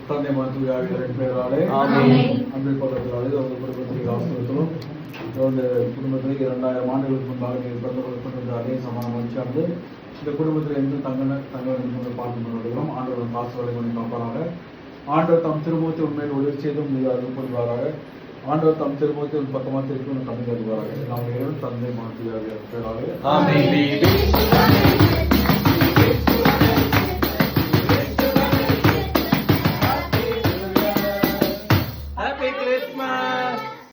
தந்தை மாத்து ஆகியோரின் பெயராலே அன்பில் பக்கத்தினாலே அவங்க குடும்பத்திற்கு ஆசிரியர்களும் குடும்பத்தில் 2000 ஆண்டுகளுக்கு முன்பாக பிறந்து கொண்டிருந்த அதே சமான மனுஷானது இந்த குடும்பத்தில் இருந்து தங்க பார்த்து கொண்டிருக்கிறோம். ஆண்டவர் காசுகளை கொண்டு காப்பாராக. ஆண்டவர் தம் திருமுகத்தை உண்மையில் உதவி செய்தும் அது புரிவாராக. ஆண்டவர் தம் திருமுகத்தை பக்கமாக திருப்பி கம்மி தருவாராக. நாம் தந்தை மாத்து ஆகியோரின் பெயராலே